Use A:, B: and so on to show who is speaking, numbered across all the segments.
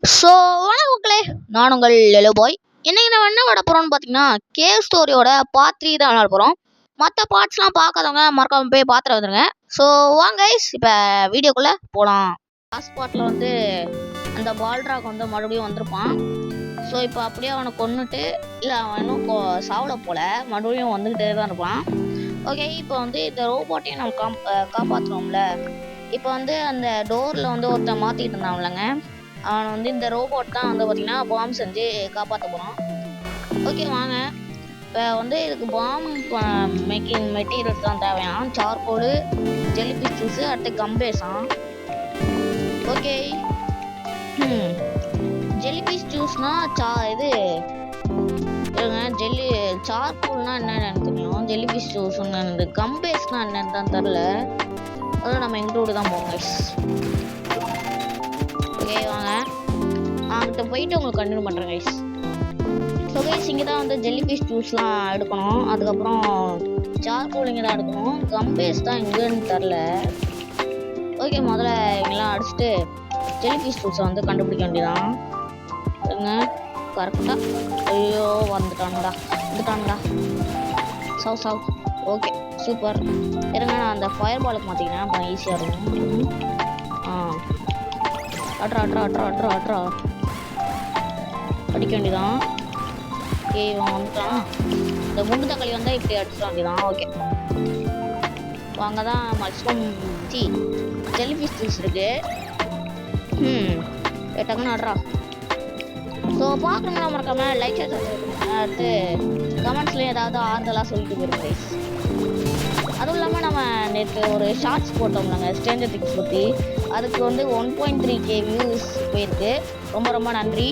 A: So வணக்கம் மக்களே, நான் உங்கள் எலோ பாய். இன்னைக்கு நம்ம என்ன விட போகிறோம்னு பார்த்தீங்கன்னா, கேவ் ஸ்டோரியோட பார்ட் 3 தான் விளாட போகிறோம். மற்ற பார்ட்ஸ்லாம் பார்க்காதவங்க மறக்காம போய் பார்த்துட்டு வந்துருங்க. ஸோ வாங்க கைஸ், இப்போ வீடியோக்குள்ளே போகலாம். லாஸ்ட் பார்ட்டில் வந்து அந்த பால்ட்ராக் வந்து மறுபடியும் வந்திருப்பான். ஸோ இப்போ அப்படியே அவனை கொன்னுட்டு, இல்லை அவன் இன்னும் சாவல போல் மறுபடியும் வந்துக்கிட்டே தான் இருப்பான். ஓகே, இப்போ வந்து இந்த ரோபோட்டையும் நம்ம காப்பாற்றுவோம்ல. இப்போ வந்து அந்த டோரில் வந்து ஒருத்தன் மாற்றிக்கிட்டு இருந்தான்லங்க, அவன் வந்து இந்த ரோபோட் தான் வந்து பார்த்தீங்கன்னா பாம் செஞ்சு காப்பாற்ற போகிறான். ஓகே வாங்க, இப்போ வந்து இதுக்கு பாம் மேக்கிங் மெட்டீரியல்ஸ் தான் தேவையான சார்கோலு, ஜெல்லிஃபிஷ் ஜூஸு, அடுத்து கம்பேஸான். ஓகே, ஜெல்லிஃபிஷ் ஜூஸ்னா இது சார்கோல்னா என்னன்னு எனக்கு தெரியும், ஜெல்லிஃபிஷ் ஜூஸ்ன்னு எனக்கு கம்பேஸ்னா என்னன்னு தான் தெரில. அதெல்லாம் நம்ம இன்க்ளூடு தான் போவோம் கைஸ். ஓகே வாங்க, அவங்ககிட்ட போயிட்டு உங்களுக்கு கண்டினியூ பண்ணுறேன் கைஸ். ஸோ கைஸ், இங்கே தான் வந்து ஜெல்லிஃபிஷ் ஜூஸ்லாம் எடுக்கணும், அதுக்கப்புறம் சார்கோல் இங்கே தான் எடுக்கணும், கம்பேஸ் தான் எங்கேன்னு தெரில. ஓகே, முதல்ல இங்கெல்லாம் அடிச்சுட்டு ஜெல்லிஃபிஷ் ஜூஸை வந்து கண்டுபிடிக்க வேண்டியதான். சரிங்க, கரெக்டாக. ஐயோ வந்துட்டானுடா. சவ். Okay super. இருங்க, நான் அந்த ஃபயர் பாலுக்கு மாற்றிக்கிறேன், அப்போ ஈஸியாக இருக்கும். அட்ரா அடிக்க வேண்டியதான். ஓகே, இவன் வந்துட்டான். இந்த குண்டு தக்காளி வந்தால் இப்படி அடிச்சிட வேண்டியதான். ஓகே வாங்க, தான் மஷ்ரூம் ஜெல்லிஃபிஷ் ஜூஸ் இருக்கு. டக்குன்னு அட்ரா. ஸோ பார்க்கணும்னா மறக்காம லைக் அடுத்து கமெண்ட்ஸ்லேயும் ஏதாவது ஆறுதலாக சொல்லிட்டு போயிருக்கு கைஸ். அதுவும் இல்லாமல் நம்ம நேற்று ஒரு ஷார்ட்ஸ் போட்டோம்னாங்க ஸ்ட்ரேஞ்சர் திங்ஸ் பற்றி, அதுக்கு வந்து 1.3K வியூஸ் போயிருக்கு. ரொம்ப நன்றி.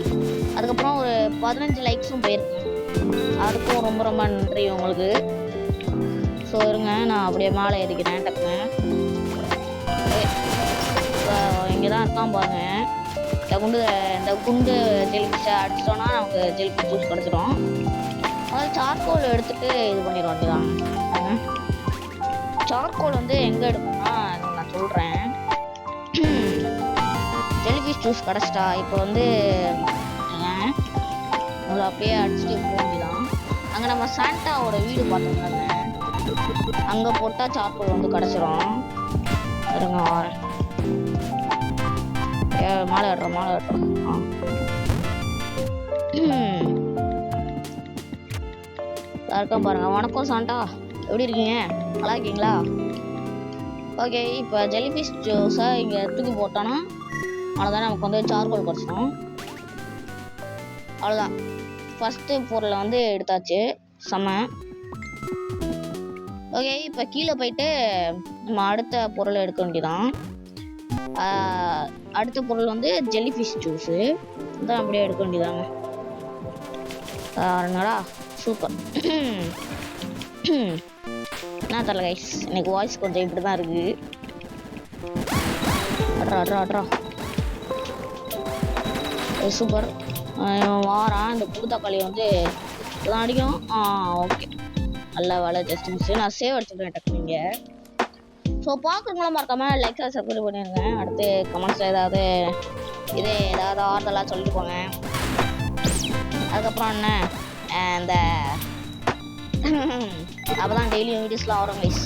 A: அதுக்கப்புறம் ஒரு 15 லைக்ஸும் போயிருக்கு, அதுக்கும் ரொம்ப நன்றி உங்களுக்கு. ஸோ இருங்க, நான் அப்படியே மேலே ஏறிக்கிறேன் டக்குன்னு. இங்கே தான் இருக்கான் பாருங்க. இந்த குண்டு ஜெல்லிஃபிஷை அடிச்சிட்டோன்னா நமக்கு ஜெல்லிஃபிஷ் ஜூஸ் கிடச்சிடும். அதாவது சார்கோல் எடுத்துகிட்டு இது பண்ணிட வேண்டியதான். சார்கோல் வந்து எங்கே எடுக்கணும்னா நான் சொல்கிறேன். ஜெல்லிஃபிஷ் ஜூஸ் கிடச்சிட்டா இப்போ வந்து உங்களை அப்படியே அடிச்சுட்டு போக வேண்டியதான். அங்கே நம்ம சாண்டாவோட வீடு பார்த்தோம்னாங்க, அங்கே போட்டால் சார்கோல் வந்து கிடச்சிரும். இருங்க வரேன். மாலை ஆடுறோம். யாருக்கா பாருங்க. வணக்கம் சாண்டா, எப்படி இருக்கீங்க? நல்லா இருக்கீங்களா? ஓகே, இப்போ ஜெல்லிஃபிஷ் ஜூஸை இங்கே தூக்கி போட்டோன்னா அவ்வளோதான், நமக்கு வந்து சார்கோல் குறைச்சிடும். அவ்வளோதான், ஃபஸ்ட்டு பொருளை வந்து எடுத்தாச்சு. செம. ஓகே, இப்போ கீழே போயிட்டு நம்ம அடுத்த பொருளை எடுக்க வேண்டியதான். அடுத்த பொருள் வந்து ஜெல்லிஃபிஷ் ஜூஸு தான், அப்படியே எடுக்க வேண்டியதாங்க. என்னடா சூப்பர். என்ன தெரியல கைஸ், எனக்கு வாய்ஸ் கொஞ்சம் இப்படி தான் இருக்கு. அட்ரா சூப்பர். வாரான். இந்த புது தக்காளி வந்து இதெல்லாம் அடிக்கும். ஓகே, நல்ல வேலை. Just miss. நான் சேவ் அடிச்சுக்கிறேன் டக்குனீங்க. ஸோ பார்க்குறவங்களாம் மறக்காம லைக் சப்ஸ்கிரைப் பண்ணிடுங்க. அடுத்து கமெண்ட்ஸில் ஏதாவது ஆறுதலாக சொல்லிட்டு போங்க. அதுக்கப்புறம் என்ன, இந்த அப்போ தான் டெய்லியும் வீடியோஸ்லாம் வரும் கைஸ்.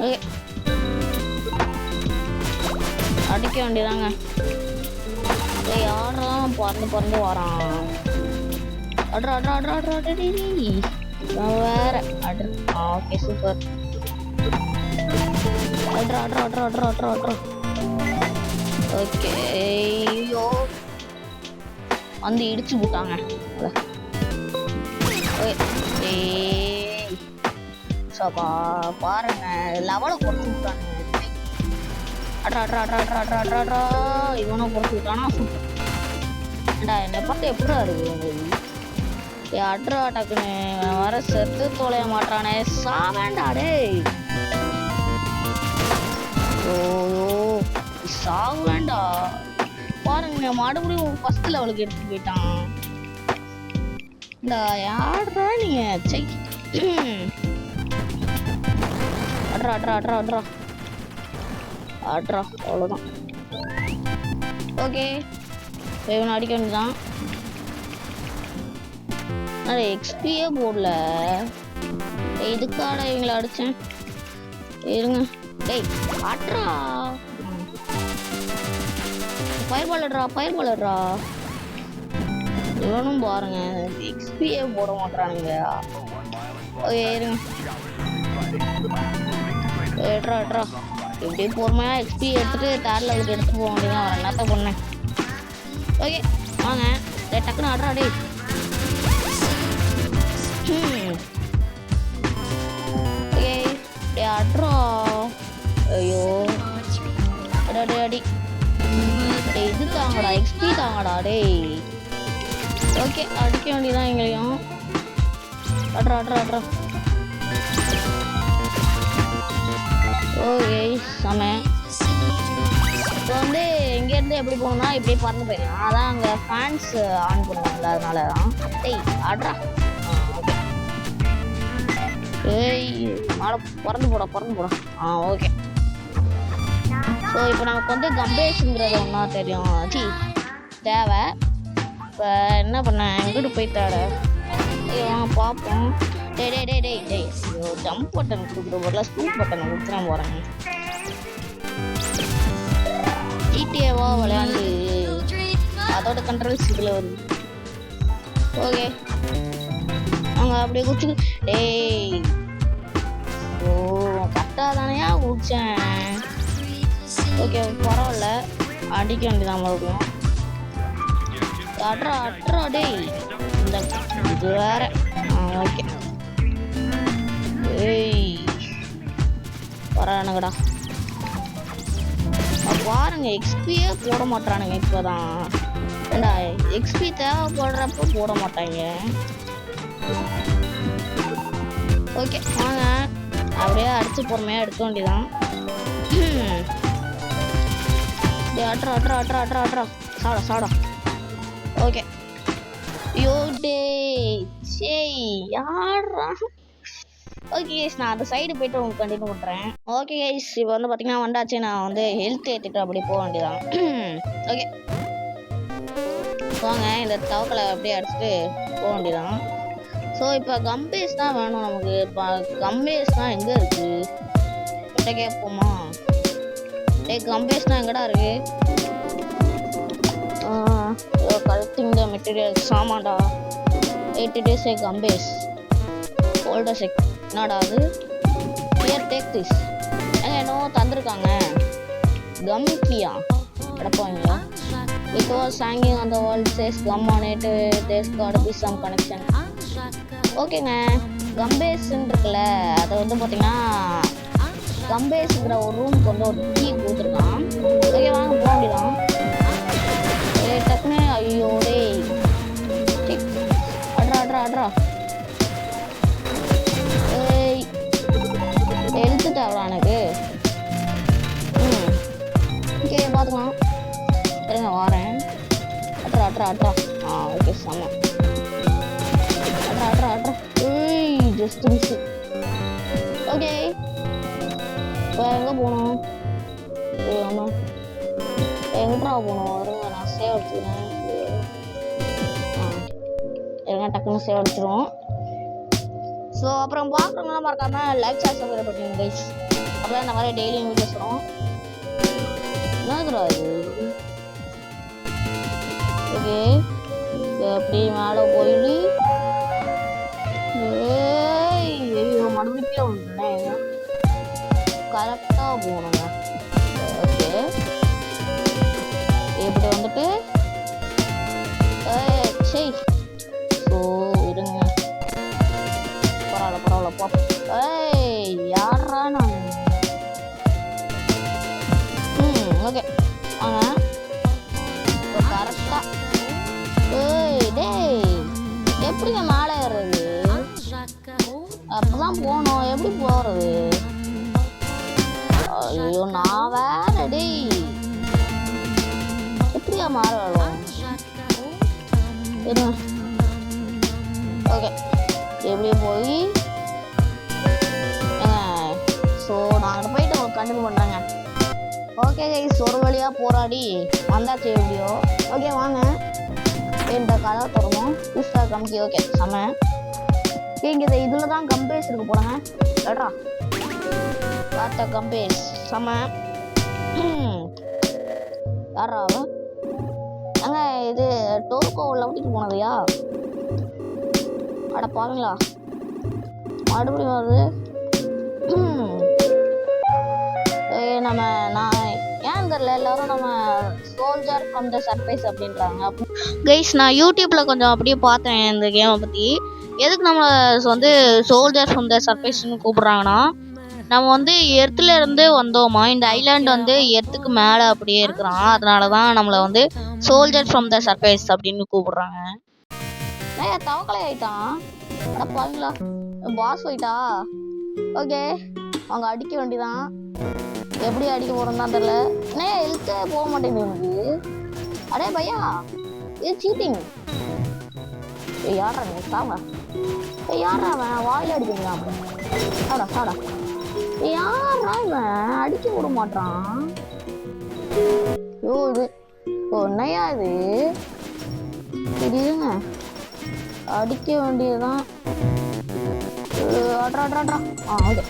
A: ஓகே, அடிக்க வேண்டியதாங்க. யாரெல்லாம் பறந்து வரான். அட்ரா வேற ஓகே சூப்பர். அட்ரா. ஓகே, ஐயோ வந்து இடிச்சு போட்டாங்க. பாருங்க, லெவலை குறைச்சி விட்டாங்க. அட்ரா இவனும் குறைச்சி விட்டானா சூப்பர். என்னை பார்த்து எப்படா இருக்கு அட்ரா டக்குன்னு வர செத்து தொலைய மாட்டானே. சாவேண்டா டேய். சாவு வேண்டா. பாருங்க, மறுபடியும் ஃபர்ஸ்ட் லெவலுக்கு எடுத்து போயிட்டான். இந்த யாரா நீங்க? அட்ரா அவ்வளோதான். ஓகே இவனை அடிக்க வேண்டியதான். நான் எக்ஸ்பியே போடல, இதுக்காட இவங்களை அடிச்சேன். இருங்க டேய் ஆட்ரா, ஃபயர் பாலட்ரா. இவனும் பாருங்க எக்ஸ்பியே போட மாட்டானுங்க. ஓகே இருங்க ஏட்ரா இப்படி பொறுமையாக எக்ஸ்பி எடுத்துட்டு தேர்ட் லெவலுக்கு எடுத்துட்டு போக வேண்டியதான். அவன் என்னத்த பண்ணேன். ஓகே வாங்க டக்குன்னு ஆட்ரா டே. ஓகே டே ஆட்ரா. ஐயோ அடி டே இது தாங்கடா, எக்ஸ்பி தாங்கடா டேய். ஓகே அடிக்க வேண்டியதான் எங்களையும். ஆட்ரா. ஓகே செம. இப்போ வந்து இங்கேருந்து எப்படி போகணும்னா இப்படியே பறந்து போயிடலாம். அதான் அங்கே ஃபேன்ஸ் ஆன் பண்ணுவாங்கல்ல, அதனால தான். டேய் ஆட்ரா. ஓகே ஏய் மேலே பறந்து போடா. ஓகே ஸோ இப்போ நமக்கு வந்து கம்பேஷுங்கிறது ஒன்றா தெரியும் தேவை. இப்போ என்ன பண்ணேன், எங்கிட்டு போய் தேட வாங்க பார்ப்போம். டேய் ஜம்ப் பட்டன் கொடுக்குற போல ஸ்கூப் பட்டன் கொடுத்துறேன் போகிறேன். ஜிடிஏவா விளையாண்டு அதோட கண்ட்ரோல்ஸ் இதில் வருது. ஓகே அவங்க அப்படியே குடிச்சு டேய் ஓ கரெக்டாக தானேயா குடித்தேன். ஓகே பரவாயில்ல அடிக்க வேண்டியதான் மறுபடியும். அட்ரா டேய் இந்த இது வேற. ஓகே ஏய் வரானுங்கடா. பாருங்க எக்ஸ்பியே போட மாட்டானுங்க. இப்போதான் ஏண்டா எக்ஸ்பி தேவைப்படுறப்ப போட மாட்டாங்க. ஓகே வாங்க அப்படியே அடிச்சு பொறுமையாக எடுக்க வேண்டியதான். அட்ரா சாடா. ஓகே யோ டே சரி யாரா. ஓகே கைஸ் நான் அந்த சைடு போய்ட்டு உங்களுக்கு கண்டினியூ பண்ணுறேன். ஓகே கைஸ் இப்போ வந்து பார்த்தீங்கன்னா வந்தாச்சு. நான் வந்து ஹெல்த் ஏற்றிட்டு அப்படி போக வேண்டியதான். ஓகே வாங்க இந்த தவக்கலை அப்படியே அடிச்சுட்டு போக வேண்டியதான். ஸோ இப்போ கம்பேஸ் தான் வேணும் நமக்கு. இப்போ கம்பேஸ் தான் எங்கே இருக்குது கிட்ட கேட்போமா? கம்பேஸ் தான் எங்கடா இருக்கு? கலெக்டிங் த மெட்டீரியல் சாமான்டா. 80 days கம்பேஸ் ஓல்டர் செக் என்னடா அது? Here take this. என்னோ தந்துருக்காங்க கம்மிக்கியா கிடப்பாங்களா? It was hanging on the wall says come on it there's got be some connection. ஓகேங்க கம்பேஸ்ன்னு இருக்குல்ல, அதை வந்து பார்த்தீங்கன்னா கம்பேஸ்ங்கிற ஒரு ரூமுக்கு வந்து ஒரு கீ கொடுத்துருக்கான். ஓகே வாங்க போக வேண்டியதான். டக்குன்னு ஐயோ டேய் அட்ரா ஏய் எழுத்து தேவைடா எனக்கு. ஓகே பார்த்துக்கலாம் சரிங்க வாரேன். அட்ரா ஓகே செம்ம. அட்ரா ஏய் ஜஸ்ட் மிஸ். ஓகே இப்போ எங்கே போகணும்? ஆமாம் எங்கடா போகணும்? வருங்க நான் சேவ் அடிச்சுக்கிறேன். எங்க டக்குன்னு சேவ் அடிச்சிருவோம். ஸோ அப்புறம் பார்க்குறவங்களாம் மறக்காம லைக் ஷேர் சப்ஸ்கிரைப் பண்ணுங்க கைஸ். அப்புறம் இந்த மாதிரி டெய்லியும் வீடியோஸ் வரும். என்னதுடா இது? ஓகே அப்படி மேலே போயிடு. ஐயோ மறுபடியும் வந்துட்டேன். கரெக்டாக போகணுங்க. ஓகே இப்படி வந்துட்டு சரி ஸோ இருங்க பரவாயில்ல போ. யாரா நான்? ஓகே வாங்க இப்போ கரெக்டாக. டேய் எப்படிங்க மேலே ஏறுறது? அப்பதான் போகணும், எப்படி போகிறது? ஐயோ நான் வேற டேய் எப்படியா மாற வரும்? ஓகே எப்படியே போய் ஸோ நாங்கள் போயிட்டு உங்களுக்கு கண்டினியூ பண்ணுறேங்க. ஓகே கைஸ் ஒரு வழியாக போராடி வந்தாச்சு எப்படியோ. கம்பி ஓகே செம. இங்கே இதில் தான் கம்பேஸ் இருக்கு போலங்க. ஏட்ரா பார்த்த கம்பேஸ் செம. யாரா அவன்? அங்க இது டோர்கோ லவுட்டிட்டு போனதையா? அட பாருங்களா மறுபடியும் வருது. நான் ஏன் தெரியல எல்லாரும் நம்ம சோல்ஜர் ஃப்ரம் த சர்ஃபேஸ் அப்படின்றாங்க. கைஸ் நான் யூடியூப்ல கொஞ்சம் அப்படியே பார்த்தேன் இந்த கேமை பற்றி. எதுக்கு நம்ம வந்து சோல்ஜர் ஃப்ரம் த சர்ஃபேஸ்ன்னு கூப்பிட்றாங்கன்னா, நம்ம வந்து எர்த்துல இருந்து வந்தோமா, இந்த ஐலாண்ட் வந்து எர்த்துக்கு மேலே அப்படியே இருக்கிறான், அதனால தான் நம்மளை வந்து சோல்ஜர் ஃப்ரம் த சர்ஃபேஸ் அப்படின்னு கூப்பிட்றாங்க. தவக்கலை ஆயிட்டான். அட பாருங்களா பாஸ் போயிட்டா. ஓகே அவங்க அடிக்க வேண்டிதான். எப்படி அடிக்க போறோம் தான் தெரியல. எழுத்தே போக மாட்டேங்குது எனக்கு. அடே பையா இது சீட்டிங். யாரா நீ சாங்க? யாரா அவன் வாயில அடிக்கிறான்? சாடா சாடா. யாரா இவன் அடிக்க விட மாட்டான்? இது என்னையா இது? தெரியுதுங்க அடிக்க வேண்டியதுதான். அட்ரா அட்ரா அட்ரா. ஓகே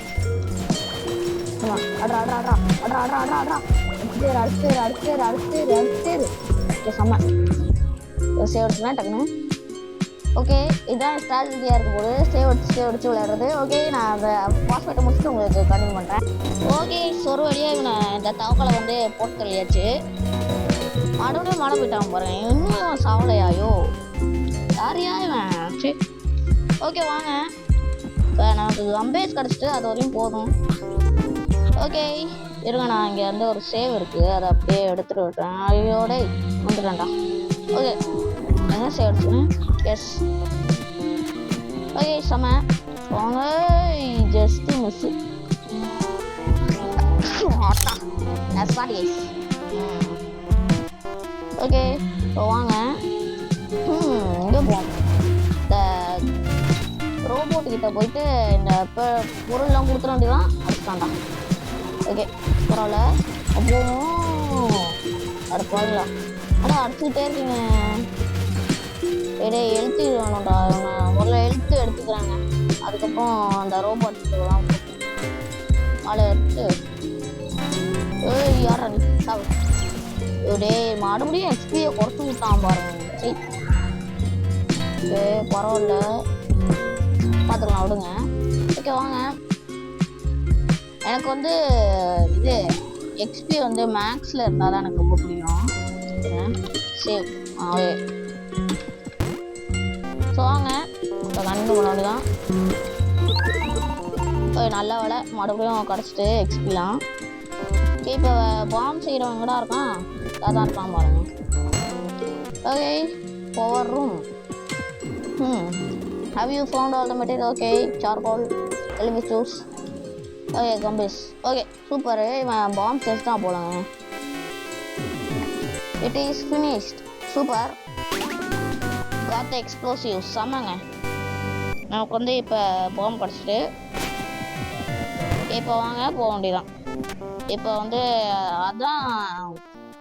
A: அட்ரா அட்ரா அட்ரா அட்ரா அட்ரா அட்ரா அட்ரா. அடுத்து ஓகே செம்ம. சேவ் அடிச்சுனா டக்குன்னு. ஓகே இதுதான் ஸ்ட்ராட்டஜியாக இருக்கும்போது சேவ் அடிச்சு விளையாடுறது. ஓகே நான் அந்த பாஸ்வேர்ட்டை முடிச்சுட்டு உங்களுக்கு கண்டினியூ பண்ணுறேன். ஓகே ஒரு வழியாக இவனை இந்த தவக்கலை வந்து போட்டு தள்ளியாச்சு. மறுபடியும் மழை போயிட்டான் பாருங்க. இன்னும் சாவலையாயோ யாரையா இவன்? சரி ஓகே வாங்க. இப்போ நமக்கு கம்பேஸ் கிடச்சிட்டு அது வரையும் போதும். ஓகே இருங்க நான் இங்கே வந்து ஒரு சேவ் இருக்குது அதை அப்படியே எடுத்துகிட்டு விட்டேன். ஐயோடே வந்துட்டேன்டா. ஓகே என்ன சேவ் எடுத்துக்கேன். எஸ் ஓகே செம. வாங்க ஜஸ்ட்டு மிஸ்ஸு. ஓகே இப்போ வாங்க இங்கே போவோம். இந்த ரோபோட் கிட்ட போயிட்டு இந்த பொருள்லாம் கொடுத்துட வேண்டியதான். அடிச்சுட்டான்டா. ஓகே பரவாயில்ல. அப்போ அட பாருங்களா அடா அடிச்சுக்கிட்டே இருக்கீங்க. எழுத்து வேணும்டா. முதல்ல எழுத்து எடுத்துக்கிறாங்க, அதுக்கப்புறம் அந்த ரோபோட்லாம் அதை எடுத்து யாரா நீ சாவு. டே மறுபடியும் எக்ஸ்பியை குறைச்சி விட்டான் பாருங்க. சரி பரவாயில்ல பார்த்துக்கலாம் விடுங்க. ஓகே வாங்க. எனக்கு வந்து இது எக்ஸ்பி வந்து மேக்ஸில் இருந்தால் தான் எனக்கு ரொம்ப பிடிக்கும். சேவ் ஓகே ஸோ வாங்க இப்போ கண்டினியூ பண்ண வேண்டியதான். நல்ல வேலை மறுபடியும் கிடச்சிட்டு எக்ஸ்பிலாம். ஓகே இப்போ பாம் செய்கிறவங்க கூட இருக்கான். அதான் இருக்கான் பாருங்க. Okay power room. Have you found all the material? Okay, charcoal, elvis juice. Okay, gummies. Okay, super. இவன் bomb test தான் போலாங்க. It is finished. Super. Got the explosives. சமங்க. நமக்கு வந்து இப்போ பாம் கிடச்சிட்டு இப்போ வாங்க போக வேண்டியதான். இப்போ வந்து அதான்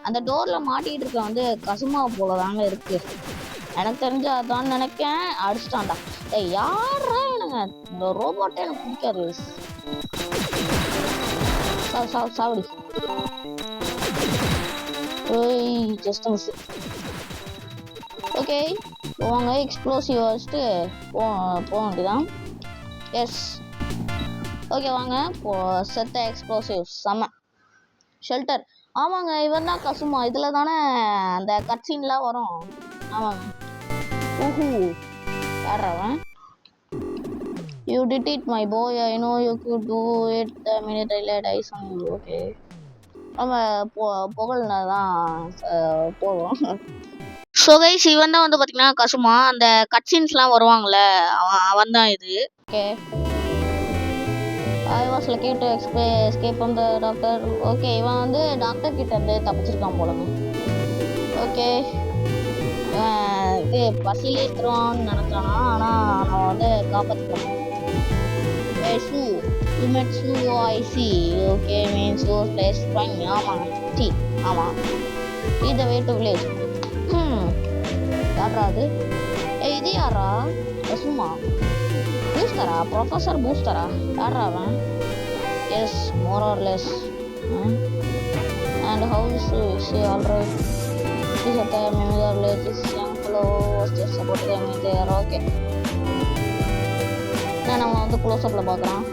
A: அந்த டோரில் மாட்டிகிட்டு இருக்க வந்து கசுமா போல தாங்க இருக்கு. எனக்கு தெரிஞ்சு அதான் நினைக்கேன். அடிச்சிட்டான்டா. யாரா எனக்கு இந்த ரோபோட்டே எனக்கு பிடிக்காது. சாவடி. Just miss. ஓகே போவாங்க. எக்ஸ்ப்ளோசிவ் வச்சுட்டு போக வேண்டியதான். எஸ் ஓகே வாங்க செத்த எக்ஸ்ப்ளோசிவ் செம்ம. ஷெல்டர். ஆமாங்க இவன் தான் கசுமா. இதில் தானே அந்த கட்சீன்லாம் வரும். ஆமாங்க. யாராவன்? You did it my boy. I know you could do it the minute I laid eyes on you. Okay. நம்ம புகழ்னா தான் போவோம். ஸோ கைஸ் இவன் தான் வந்து பார்த்தீங்கன்னா கசுமா. அந்த கட்சீன்ஸ்லாம் வருவாங்கள்ல அவன் தான் இது. Okay I was lucky to escape from the doctor. Okay இவன் வந்து டாக்டர் கிட்ட இருந்து தப்பிச்சிருக்கான் போலங்க. ஓகே இது பசியிலே இருக்கிறான்னு நினைச்சானா, ஆனால் அவன் வந்து காப்பாற்றிக்கலாம். I see okay means place fine. ஆமாங்க சி ஆமாம். இது வே டு வில்லேஜ். யாரா அது? இது யாரா? சும்மா பூஸ்டரா? ப்ரொஃபஸர் பூஸ்டரா? யாரா அவன்? Yes, more or less. And how's she alright? She's at the memory village. Young fellow was just support them there. Okay, நான் நம்ம வந்து க்ளோஸ்அப்பில் பார்க்குறான்.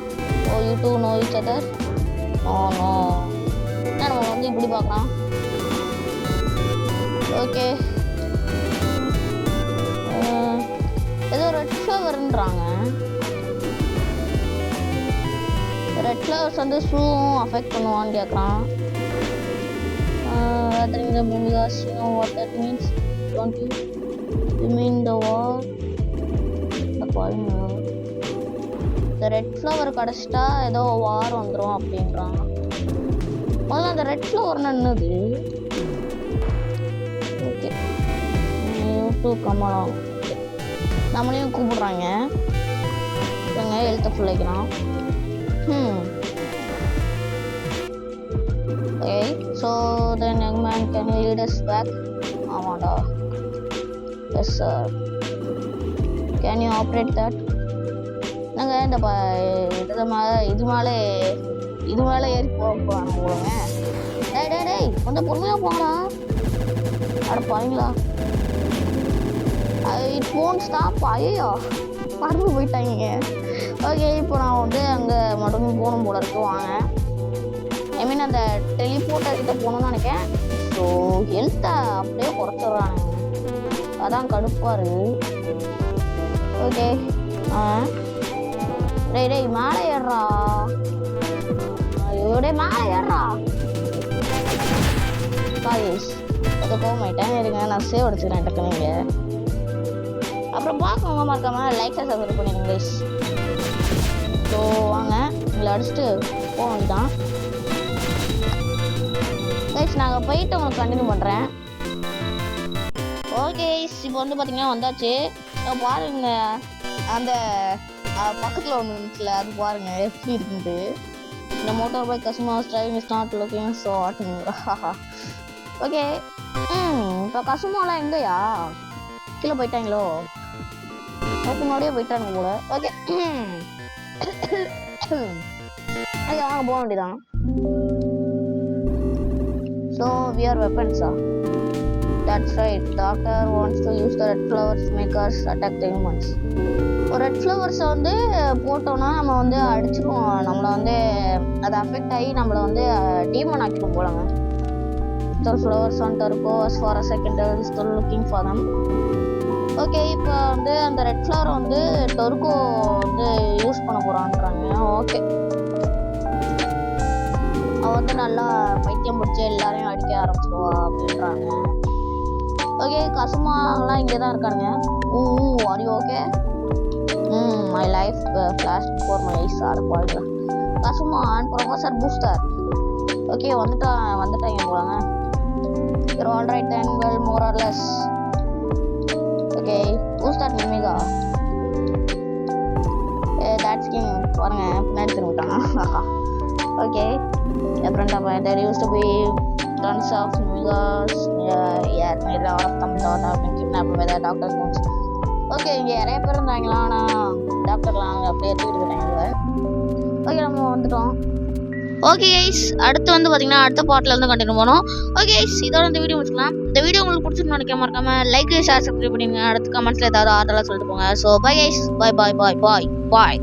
A: Oh, you two know each other? No no. நான் நம்ம வந்து இப்படி பார்க்குறான். ஓகே, ஏதோ ரெட் ஃப்ளவர்ன்றாங்க. ரெட் ஃப்ளவர்ஸ் வந்து ஷூவும் அஃபெக்ட் பண்ணுவான்னு கேட்குறான். weathering the mimicas, you know what that means, don't you? You mean the war? இந்த ரெட் ஃப்ளவர் கிடச்சிட்டா ஏதோ வார் வந்துடும் அப்படின்றான். முதல்ல அந்த ரெட் ஃப்ளவர்னு என்னது? ஓகே, யூ கமலம் நம்மளையும் கூப்பிடுறாங்க. எழுத்த ஃபுல்லைக்கிறான். Okay, so then young man, can you lead us back? ஆமாடா. Yes sir. Can you operate that? நாங்கள் இந்த இது மேலே ஏறி போகிறாங்க போடுங்க. டேய் கொஞ்சம் பொறுமையாக போங்கடா. அட பாருங்களா, இட் ஃபோன் ஸ்டாப். ஐயோ, மறந்து போயிட்டாங்க. ஓகே, இப்போ நான் வந்து அங்கே மட்டும் போகணும் போல இருக்கு. வாங்க, ஐ மீன் அந்த டெலிபோர்ட்டர் கிட்ட போகணும்னு நினைக்கிறேன். ஸோ ஹெல்த்தை அப்படியே குறைச்சிட்றானுங்க, அதான் கடுப்பாக இருக்கு. ஓகே, டேய் மேலே ஏறுறா. ஐயோ டே, மேலே ஏறுறா. காய்ஸ் அது போகமாட்டேன். இருங்க, நான் சேவ் அடிச்சுக்கிறேன் டக்குனீங்க. அப்புறம் பார்க்கவங்க மறக்காம லைக் சப்ஸ்கிரைப் பண்ணிடுங்க கைஸ். ஸோ வாங்க, இதில் அடிச்சுட்டு போக வேண்டியதான் கைஸ். நாங்கள் போயிட்டு உங்களுக்கு கண்டினியூ பண்ணுறேன். ஓகே கைஸ், இப்போ வந்து பார்த்தீங்கன்னா வந்தாச்சு. பாருங்க, அந்த பக்கத்தில் ஒன்று இருந்துச்சுல, அது பாருங்க எப்படி இருக்குன்ட்டு. இந்த motor bike customers driving is not looking so ஆட்டுங்க. ஓகே, இப்போ கஸ்டமர்லாம் எங்கேயா? கீழே போயிட்டாங்களோ? முன்னாடியே போயிட்டானுங்க போல. ஓகே, வாங்க போக வேண்டியதான். So we are weapons. That's right. Doctor wants to use the red flowers to make us attack the humans. ஒரு ரெட் ஃப்ளவர்ஸை வந்து போட்டோன்னா நம்ம வந்து அடிச்சிருவோம். நம்மளை வந்து அது அஃபெக்ட் ஆகி நம்மளை வந்து டீமன் ஆக்கிடும் போலங்க. The flowers on Turco as far as I can tell is still looking for them. Okay, இப்போ வந்து அந்த ரெட் ஃப்ளவரை வந்து டொர்கோ வந்து யூஸ் பண்ண போகிறான்றாங்க. ஓகே, அவன் வந்து நல்லா பைத்தியம் பிடிச்சி எல்லாரையும் அடிக்க ஆரம்பிச்சிடுவா அப்படின்றாங்க. ஓகே, கசுமாலாம் இங்கே தான் இருக்காங்க. Are you okay? My life flash before my ice. ஆட பாருங்க, கசுமா அண்ட் ப்ரொஃபஸர் பூஸ்டர். ஓகே, வந்துட்டாங்க போலாங்க. You're all right then, well, more or less. Okay, who's that Mimiga? That's King. பாருங்க, பின்னாடி திரும்பிட்டாங்க. Okay, friend of mine, there used to be tons of Mimigas. Yeah, a lot of them thought have been kidnapped by the doctor's notes. Okay, இங்கே நிறைய பேர் இருந்தாங்களா, ஆனால் டாக்டர்லாம் அங்கே அப்படியே எடுத்துக்கிட்டு போயிட்டாங்க. ஓகே, நம்ம வந்துட்டோம். ஓகே கைஸ், அடுத்து வந்து பார்த்தீங்கன்னா அடுத்த பார்ட்டில் வந்து கண்டினியூ பண்ணோம். ஓகே கைஸ், இதோட இந்த வீடியோ முடிச்சுக்கலாம். இந்த வீடியோ உங்களுக்கு பிடிச்சிருன்னு நினைக்க மறக்காம லைக் ஷேர் சப்ஸ்கிரைப் பண்ணிடுங்க. அடுத்த கமெண்ட்ஸில் ஏதாவது ஆர்டர்லாம் சொல்லிட்டு போங்க. ஸோ பை கைஸ், பாய் பாய் பாய் பாய் பாய்.